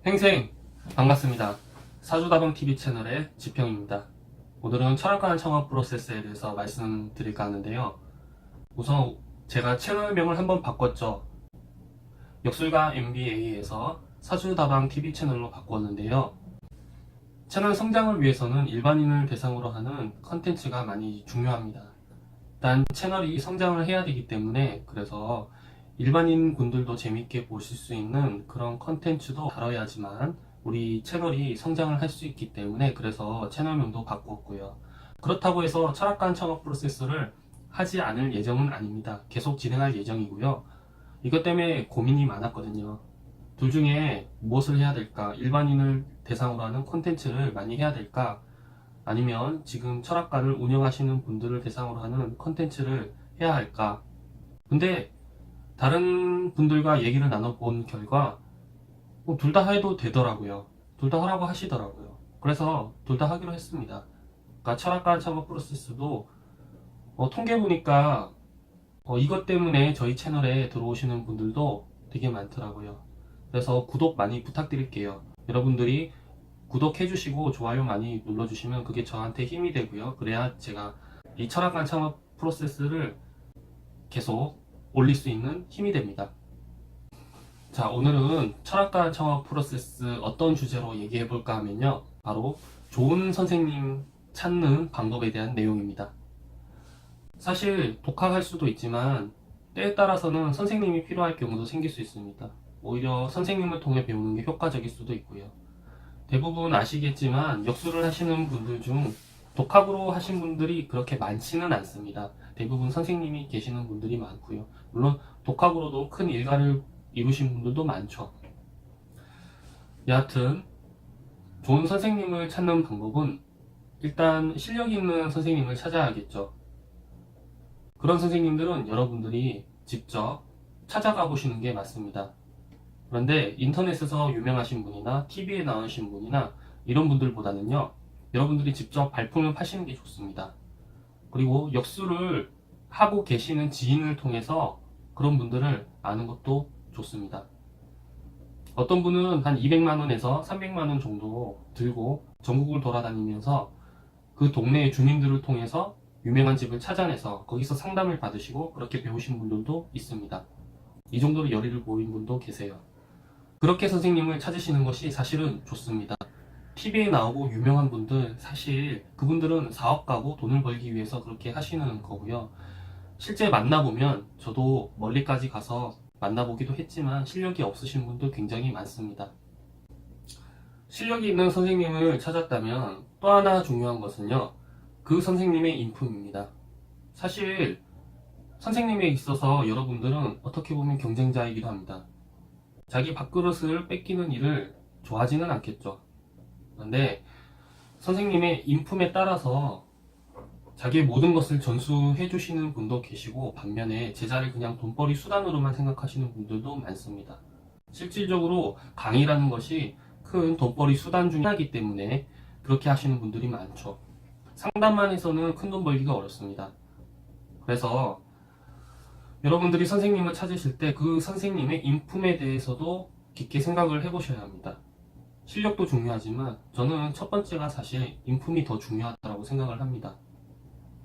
행생 반갑습니다. 사주다방TV 채널의 지평입니다. 오늘은 철학관 창업 프로세스에 대해서 말씀드릴까 하는데요. 우선 제가 채널명을 한번 바꿨죠. 역술가 MBA에서 사주다방TV 채널로 바꿨는데요. 채널 성장을 위해서는 일반인을 대상으로 하는 컨텐츠가 많이 중요합니다. 일단 채널이 성장을 해야 되기 때문에 그래서 일반인 분들도 재밌게 보실 수 있는 그런 컨텐츠도 다뤄야지만 우리 채널이 성장을 할 수 있기 때문에 그래서 채널명도 바꿨고요. 그렇다고 해서 철학관 창업 프로세스를 하지 않을 예정은 아닙니다. 계속 진행할 예정이고요. 이것 때문에 고민이 많았거든요. 둘 중에 무엇을 해야 될까? 일반인을 대상으로 하는 콘텐츠를 많이 해야 될까? 아니면 지금 철학관을 운영하시는 분들을 대상으로 하는 콘텐츠를 해야 할까? 근데 다른 분들과 얘기를 나눠본 결과 둘 다 해도 되더라고요. 둘 다 하라고 하시더라고요. 그래서 둘 다 하기로 했습니다. 그러니까 철학관 창업 프로세스도 통계 보니까 이것 때문에 저희 채널에 들어오시는 분들도 되게 많더라고요. 그래서 구독 많이 부탁드릴게요. 여러분들이 구독해주시고 좋아요 많이 눌러주시면 그게 저한테 힘이 되고요. 그래야 제가 이 철학관 창업 프로세스를 계속 올릴 수 있는 힘이 됩니다. 자, 오늘은 철학관 창업 프로세스 어떤 주제로 얘기해 볼까 하면요. 바로 좋은 선생님 찾는 방법에 대한 내용입니다. 사실 독학할 수도 있지만 때에 따라서는 선생님이 필요할 경우도 생길 수 있습니다. 오히려 선생님을 통해 배우는 게 효과적일 수도 있고요. 대부분 아시겠지만 역술을 하시는 분들 중 독학으로 하신 분들이 그렇게 많지는 않습니다. 대부분 선생님이 계시는 분들이 많고요. 물론 독학으로도 큰 일가를 이루신 분들도 많죠. 여하튼 좋은 선생님을 찾는 방법은 일단 실력 있는 선생님을 찾아야겠죠. 그런 선생님들은 여러분들이 직접 찾아가 보시는 게 맞습니다. 그런데 인터넷에서 유명하신 분이나 TV에 나오신 분이나 이런 분들보다는요, 여러분들이 직접 발품을 파시는 게 좋습니다. 그리고 역술을 하고 계시는 지인을 통해서 그런 분들을 아는 것도 좋습니다. 어떤 분은 한 200만원에서 300만원 정도 들고 전국을 돌아다니면서 그 동네의 주민들을 통해서 유명한 집을 찾아내서 거기서 상담을 받으시고 그렇게 배우신 분들도 있습니다. 이 정도로 열의를 보인 분도 계세요. 그렇게 선생님을 찾으시는 것이 사실은 좋습니다. TV에 나오고 유명한 분들, 사실 그분들은 사업가고 돈을 벌기 위해서 그렇게 하시는 거고요. 실제 만나보면 저도 멀리까지 가서 만나보기도 했지만 실력이 없으신 분도 굉장히 많습니다. 실력이 있는 선생님을 찾았다면 또 하나 중요한 것은요, 그 선생님의 인품입니다. 사실 선생님에 있어서 여러분들은 어떻게 보면 경쟁자이기도 합니다. 자기 밥그릇을 뺏기는 일을 좋아하지는 않겠죠. 그런데 선생님의 인품에 따라서 자기의 모든 것을 전수해 주시는 분도 계시고, 반면에 제자를 그냥 돈벌이 수단으로만 생각하시는 분들도 많습니다. 실질적으로 강의라는 것이 큰 돈벌이 수단 중에 하나이기 때문에 그렇게 하시는 분들이 많죠. 상담만 해서는 큰 돈 벌기가 어렵습니다. 그래서 여러분들이 선생님을 찾으실 때 그 선생님의 인품에 대해서도 깊게 생각을 해보셔야 합니다. 실력도 중요하지만 저는 첫 번째가 사실 인품이 더 중요하다고 생각을 합니다.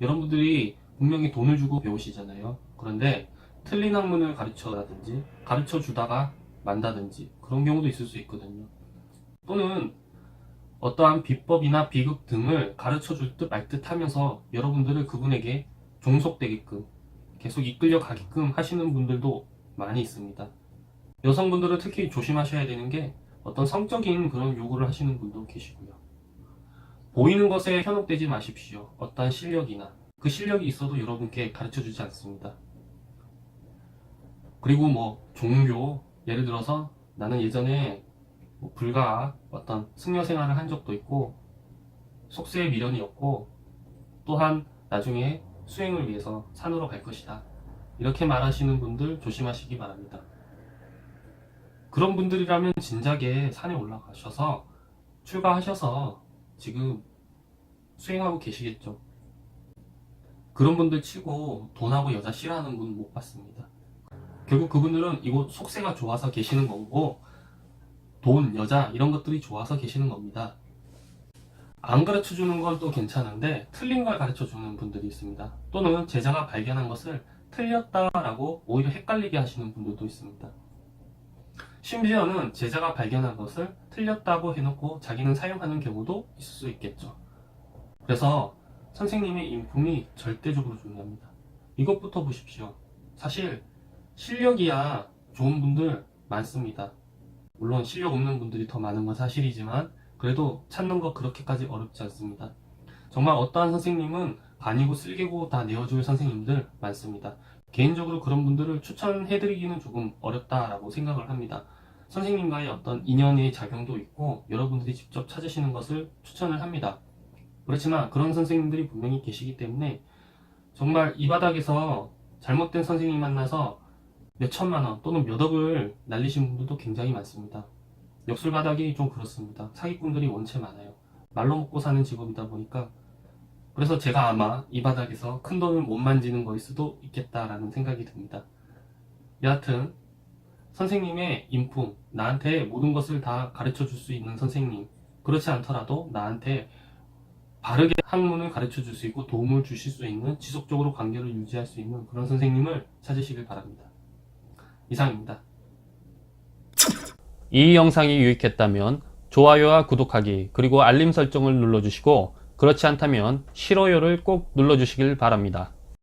여러분들이 분명히 돈을 주고 배우시잖아요. 그런데 틀린 학문을 가르쳐라든지 가르쳐 주다가 만다든지 그런 경우도 있을 수 있거든요. 또는 어떠한 비법이나 비극 등을 가르쳐 줄 듯 말 듯 하면서 여러분들을 그분에게 종속되게끔 계속 이끌려 가게끔 하시는 분들도 많이 있습니다. 여성분들은 특히 조심하셔야 되는 게 어떤 성적인 그런 요구를 하시는 분도 계시고요. 보이는 것에 현혹되지 마십시오. 어떠한 실력이나 그 실력이 있어도 여러분께 가르쳐 주지 않습니다. 그리고 종교, 예를 들어서 나는 예전에 불과 어떤 승려 생활을 한 적도 있고 속세에 미련이 없고 또한 나중에 수행을 위해서 산으로 갈 것이다, 이렇게 말하시는 분들 조심하시기 바랍니다. 그런 분들이라면 진작에 산에 올라가셔서 출가하셔서 지금 수행하고 계시겠죠. 그런 분들 치고 돈하고 여자 싫어하는 분 못 봤습니다. 결국 그분들은 이곳 속세가 좋아서 계시는 거고, 돈, 여자 이런 것들이 좋아서 계시는 겁니다. 안 가르쳐 주는 건 또 괜찮은데 틀린 걸 가르쳐 주는 분들이 있습니다. 또는 제자가 발견한 것을 틀렸다라고 오히려 헷갈리게 하시는 분들도 있습니다. 심지어는 제자가 발견한 것을 틀렸다고 해놓고 자기는 사용하는 경우도 있을 수 있겠죠. 그래서 선생님의 인품이 절대적으로 중요합니다. 이것부터 보십시오. 사실 실력이야 좋은 분들 많습니다. 물론 실력 없는 분들이 더 많은 건 사실이지만 그래도 찾는 거 그렇게까지 어렵지 않습니다. 정말 어떠한 선생님은 반이고 쓸개고 다 내어줄 선생님들 많습니다. 개인적으로 그런 분들을 추천해드리기는 조금 어렵다라고 생각을 합니다. 선생님과의 어떤 인연의 작용도 있고 여러분들이 직접 찾으시는 것을 추천을 합니다. 그렇지만 그런 선생님들이 분명히 계시기 때문에 정말 이 바닥에서 잘못된 선생님 만나서 몇 천만 원 또는 몇 억을 날리신 분들도 굉장히 많습니다. 역술 바닥이 좀 그렇습니다. 사기꾼들이 원체 많아요. 말로 먹고 사는 직업이다 보니까. 그래서 제가 아마 이 바닥에서 큰 돈을 못 만지는 거일 수도 있겠다라는 생각이 듭니다. 여하튼 선생님의 인품, 나한테 모든 것을 다 가르쳐 줄 수 있는 선생님, 그렇지 않더라도 나한테 바르게 학문을 가르쳐 줄 수 있고 도움을 주실 수 있는, 지속적으로 관계를 유지할 수 있는 그런 선생님을 찾으시길 바랍니다. 이상입니다. 이 영상이 유익했다면 좋아요와 구독하기 그리고 알림 설정을 눌러주시고, 그렇지 않다면 싫어요를 꼭 눌러주시길 바랍니다.